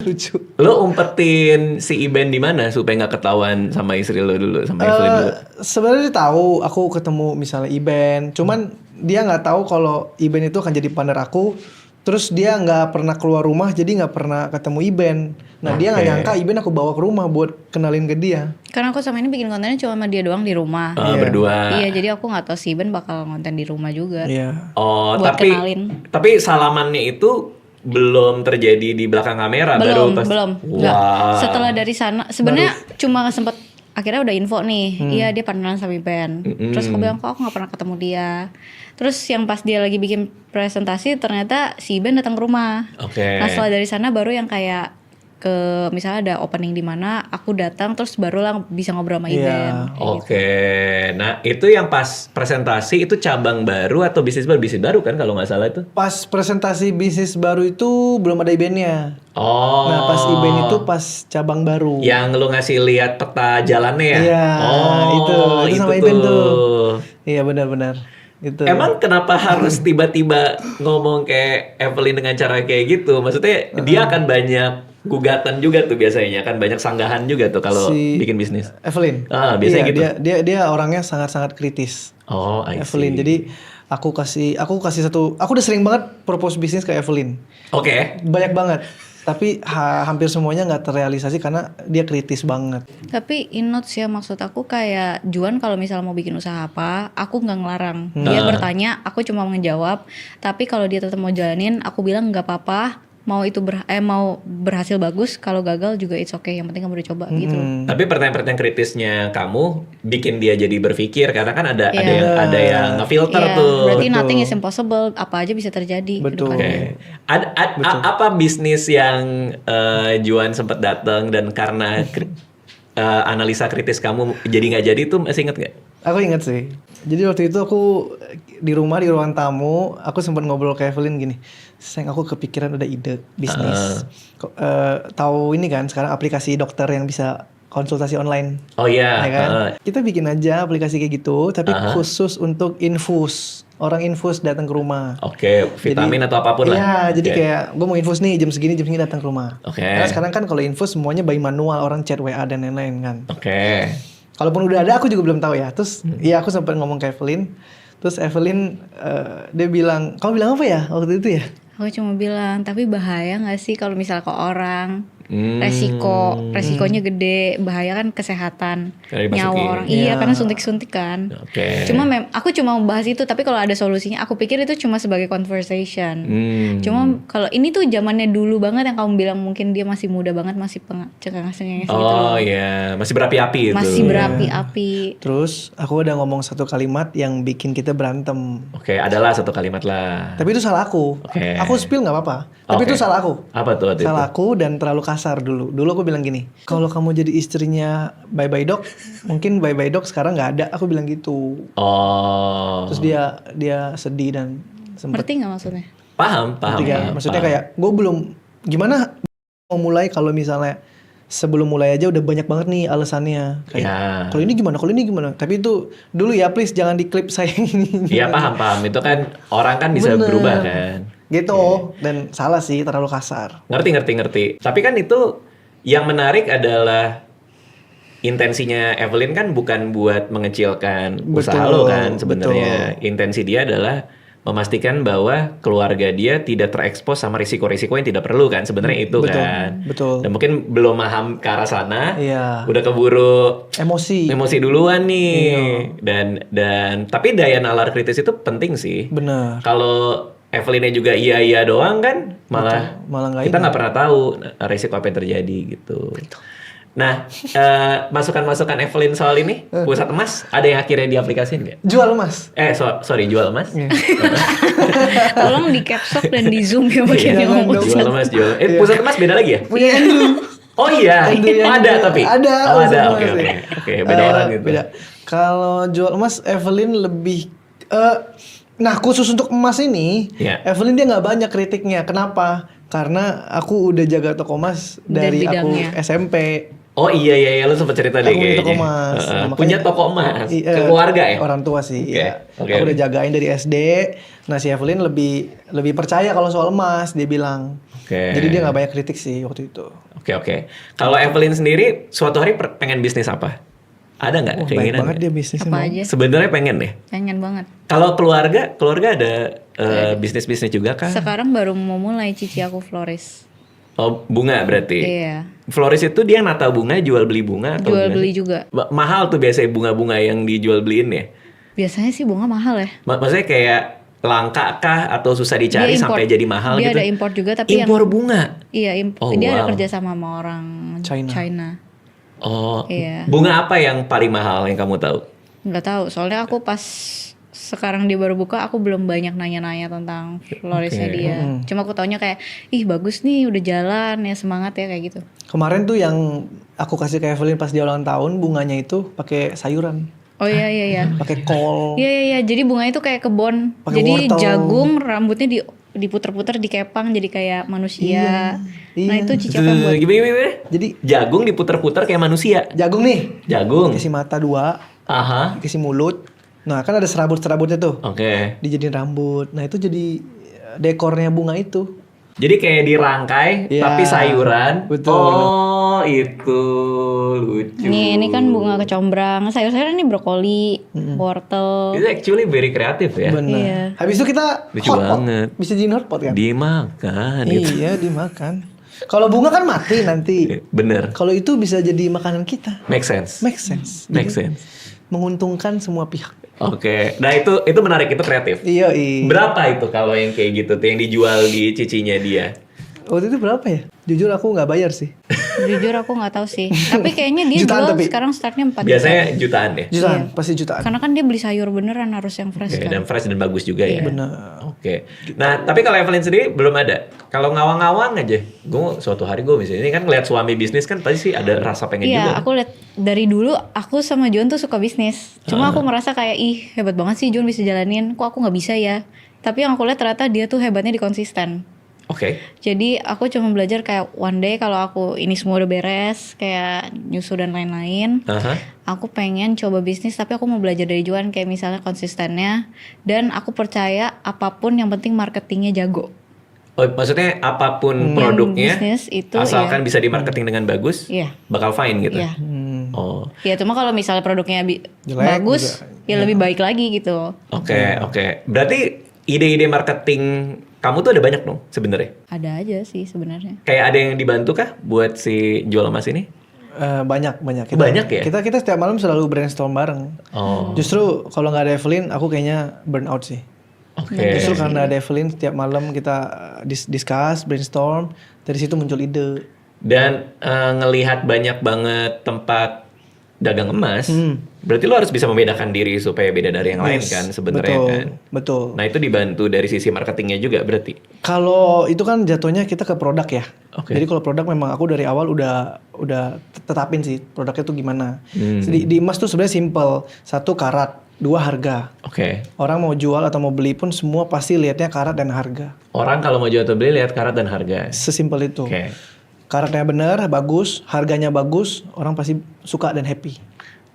lucu. Lo umpetin si Iben di mana supaya nggak ketahuan sama istri lo dulu, sama Evelyn dulu? Sebenarnya dia tahu aku ketemu misalnya Iben, cuman dia nggak tahu kalau Iben itu akan jadi partner aku. Terus dia nggak pernah keluar rumah, jadi nggak pernah ketemu Iben. Nah dia nggak nyangka Iben aku bawa ke rumah buat kenalin ke dia. Karena aku sama ini bikin kontennya cuma sama dia doang di rumah. Berdua. Iya, jadi aku nggak tahu si Ben bakal konten di rumah juga. Iya. Oh, Buat tapi kenalin. tapi salamannya itu belum terjadi di belakang kamera, Belum, baru pas. belum. Enggak. Wah. Setelah dari sana sebenarnya cuma sempet akhirnya udah info nih. Iya, dia partneran sama Ben. Terus aku bilang, "Kok aku nggak pernah ketemu dia?" Terus yang pas dia lagi bikin presentasi ternyata si Ben datang ke rumah. Oke. Nah, setelah dari sana baru yang kayak ke misalnya ada opening di mana aku datang terus barulah bisa ngobrol sama Iben. Oke. Nah, itu yang pas presentasi itu cabang baru atau bisnis baru kan kalau nggak salah itu? Pas presentasi bisnis baru itu belum ada Ibennya. Oh. Nah pas Iben itu pas cabang baru. Yang lu ngasih lihat peta jalannya ya? Iya, itu sama Iben tuh. Iya benar-benar. Gitu. Emang kenapa harus tiba-tiba ngomong kayak Evelyn dengan cara kayak gitu? Maksudnya dia akan banyak gugatan juga tuh biasanya, kan banyak sanggahan juga tuh kalau bikin bisnis. Evelyn. Biasanya iya, gitu. Dia orangnya sangat-sangat kritis. Oh, I see. Evelyn. Jadi aku kasih satu. Aku udah sering banget propose bisnis ke Evelyn. Oke. Banyak banget. Tapi hampir semuanya nggak terrealisasi karena dia kritis banget. Tapi in notes ya, maksud aku kayak Juan kalau misalnya mau bikin usaha apa, aku nggak ngelarang. Dia bertanya, aku cuma ngejawab. Tapi kalau dia tetap mau jalanin, aku bilang nggak apa-apa. Mau itu mau berhasil bagus, kalau gagal juga it's okay. Yang penting kamu udah coba gitu. Tapi pertanyaan-pertanyaan kritisnya kamu bikin dia jadi berpikir karena kan ada yang ngefilter Iya, tuh. berarti nothing is impossible, apa aja bisa terjadi. Betul. Oke. Apa bisnis yang Juan sempat datang dan karena analisa kritis kamu jadi nggak jadi itu masih inget nggak? Aku ingat sih. Jadi waktu itu aku di rumah di ruang tamu, aku sempat ngobrol ke Evelyn gini. Sayang, aku kepikiran ada ide bisnis. Tahu ini kan sekarang aplikasi dokter yang bisa konsultasi online. Oh iya. Ya kan? Kita bikin aja aplikasi kayak gitu, tapi khusus untuk infus. Orang infus datang ke rumah. Oke, vitamin atau apapun lah. Iya, jadi kayak gue mau infus nih jam segini datang ke rumah. Oke. Karena sekarang kan kalau infus semuanya by manual, orang chat WA dan lain-lain kan. Oke. Kalaupun udah ada aku juga belum tahu ya. Terus ya aku sempat ngomong ke Evelyn. Terus Evelyn dia bilang, "Kamu bilang apa ya waktu itu ya?" Aku cuma bilang, tapi bahaya gak sih kalau misalnya ke orang? Resikonya gede, bahaya kan kesehatan, nyawa orang. Iya, karena suntik-suntik kan. Oke. Cuma aku cuma membahas itu, tapi kalau ada solusinya, aku pikir itu cuma sebagai conversation. Cuma kalau ini tuh zamannya dulu banget yang kamu bilang mungkin dia masih muda banget, masih cengang-cengeng gitu. Oh iya, masih berapi-api itu. Masih berapi-api. Terus aku udah ngomong satu kalimat yang bikin kita berantem. Oke, adalah satu kalimat lah. Tapi itu salah aku. Oke. Aku spill nggak apa-apa. Tapi itu salah aku. Apa tuh waktu Salah itu? aku dan terlalu kasar dulu. Dulu aku bilang gini, kalau kamu jadi istrinya Bye Bye Dok, mungkin Bye Bye Dok sekarang nggak ada. Aku bilang gitu. Oh. Terus dia sedih dan sempet. Ngerti gak maksudnya? Paham. Maksudnya paham. kayak gue belum gimana mau mulai kalau misalnya sebelum mulai aja udah banyak banget nih alasannya. Kayak kalau ini gimana? Tapi itu dulu ya please jangan diklip saya. Iya paham. Itu kan orang kan bisa berubah kan. Gitu. Dan salah sih, terlalu kasar. Ngerti. Tapi kan itu yang menarik adalah intensinya Evelyn kan bukan buat mengecilkan usaha lo kan sebenarnya. Intensi dia adalah memastikan bahwa keluarga dia tidak terekspos sama risiko-risiko yang tidak perlu kan sebenarnya itu kan. Betul. Dan mungkin belum paham ke arah sana. Iya. Udah keburu Emosi duluan nih. Dan tapi daya nalar kritis itu penting sih. Bener. Kalau Evelynnya juga iya doang kan malah nggak kita nggak pernah tahu risiko apa yang terjadi gitu. Nah, masukan-masukan Evelyn soal ini pusat emas ada yang akhirnya diaplikasiin nggak? Jual emas. Sorry jual emas. Tolong di caps lock dan di zoom ya bagian yang ngomong. Jual emas jual. Pusat emas beda lagi ya? Punya Oh iya, ada tapi. Ada. Ada. Oke. Beda orang gitu. Beda. Kalau jual emas Evelyn lebih nah khusus untuk emas ini, Evelyn dia nggak banyak kritiknya. Kenapa? Karena aku udah jaga toko emas dari aku SMP. Oh iya lu sempat cerita deh Aku punya kayaknya. toko emas. Nah, makanya- Punya toko emas Iya, ke keluarga ya? Orang tua sih. Oke, Iya. oke, Aku oke. udah jagain dari SD. Nah si Evelyn lebih percaya kalau soal emas, dia bilang. Oke. Jadi dia nggak banyak kritik sih waktu itu. Oke. Kalau Evelyn sendiri suatu hari pengen bisnis apa? Ada nggak Wah, baik keinginan? banget nggak? dia bisnisnya. Apa mau. aja? Sebenarnya pengen deh. Pengen banget. Kalau keluarga ada bisnis-bisnis juga kah? Sekarang baru mau mulai cici aku florist. Oh, bunga berarti. Iya. Florist itu dia nata bunga, jual beli bunga atau Jual gimana? beli juga. Mahal tuh biasanya bunga-bunga yang dijual beliin ya. Biasanya sih bunga mahal ya. Maksudnya kayak langka kah atau susah dicari Dia import. sampai jadi mahal Dia gitu? ada import juga tapi Impor yang bunga. iya Oh, dia ada wow. kerja sama orang China. Oh, Iya. bunga apa yang paling mahal yang kamu tahu? Nggak tahu, soalnya aku pas sekarang dia baru buka, aku belum banyak nanya-nanya tentang floristnya Oke. dia. Cuma aku taunya kayak, ih bagus nih, udah jalan ya, semangat ya kayak gitu. Kemarin tuh yang aku kasih ke Evelyn pas dia ulang tahun, bunganya itu pakai sayuran, Oh iya iya iya. pakai kol. Iya iya iya, jadi bunga itu kayak kebon. Pakai Jadi wortel. jagung rambutnya diputer-puter dikepang jadi kayak manusia. Iya, Nah iya. itu cici aku yang buat. Gimana? Jadi Jagung diputer-puter kayak manusia. jagung nih, Jagung. dikasih mata 2, Aha. dikasih mulut. Nah kan ada serabut-serabutnya tuh, Oke. dijadiin rambut. Nah itu jadi dekornya bunga itu. Jadi kayak dirangkai Iya, tapi sayuran. betul. Oh, itu lucu. Ini kan bunga kecombrang, sayur-sayuran ini brokoli, wortel. Itu actually very kreatif ya. Bener. Iya. Habis itu kita Lucu hotpot. banget. Bisa jadi hotpot kan? Dimakan gitu. Iya dimakan. Kalau bunga kan mati nanti. Bener. Kalau itu bisa jadi makanan kita. Make sense. Make sense. Make Jadi, sense. menguntungkan semua pihak. Oke. Nah itu menarik, itu kreatif. Iya. Berapa itu kalau yang kayak gitu tuh yang dijual di cicinya dia? Waktu itu berapa ya? Jujur aku nggak bayar sih. Jujur aku nggak tahu sih. Tapi kayaknya dia Jutaan jual tapi. sekarang startnya 4 Biasanya jutaan ya. Jutaan, pasti jutaan. Karena kan dia beli sayur beneran harus yang fresh Oke, kan. dan fresh dan bagus juga ya. Bener. Oke. Nah, tapi kalau Evelyn sendiri belum ada. Kalau ngawang-ngawang aja, suatu hari gue misalnya ini kan lihat suami bisnis kan pasti sih ada rasa pengen juga. Iya, aku lihat dari dulu aku sama John tuh suka bisnis. Cuma aku merasa kayak ih hebat banget sih John bisa jalanin. Kok aku nggak bisa ya? Tapi yang aku lihat ternyata dia tuh hebatnya di konsisten. Oke. Jadi aku cuma belajar kayak one day kalau aku ini semua udah beres kayak nyusu dan lain-lain, Aha. aku pengen coba bisnis tapi aku mau belajar dari Juan kayak misalnya konsistennya dan aku percaya apapun yang penting marketingnya jago. Oh, maksudnya apapun produknya, bisnis itu, asalkan iya. bisa di marketing dengan bagus, Iya. bakal fine gitu. Iya. Oh, Ya cuma kalau misalnya produknya Jelek bagus juga. ya lebih baik lagi gitu. oke. Berarti ide-ide marketing kamu tuh ada banyak dong sebenarnya. Ada aja sih sebenarnya. Kayak ada yang dibantu kah buat si jual emas ini? Banyak. Banyak ya? Kita setiap malam selalu brainstorm bareng. Oh, Justru kalau nggak ada Evelyn, aku kayaknya burn out sih. oke. Justru karena ada Evelyn, setiap malam kita discuss, brainstorm. Dari situ muncul ide. Dan ngelihat banyak banget tempat dagang emas, berarti lo harus bisa membedakan diri supaya beda dari yang lain Yes, kan sebenarnya betul, kan. Betul. Nah itu dibantu dari sisi marketingnya juga berarti. Kalau itu kan jatuhnya kita ke produk ya. Oke. Jadi kalau produk memang aku dari awal udah tetapin sih produknya tuh gimana. Di emas tuh sebenarnya simple. 1 karat, 2 harga. Oke. Orang mau jual atau mau beli pun semua pasti lihatnya karat dan harga. Orang kalau mau jual atau beli lihat karat dan harga. Sesimpel itu. Oke. Karatnya benar, bagus, harganya bagus, orang pasti suka dan happy.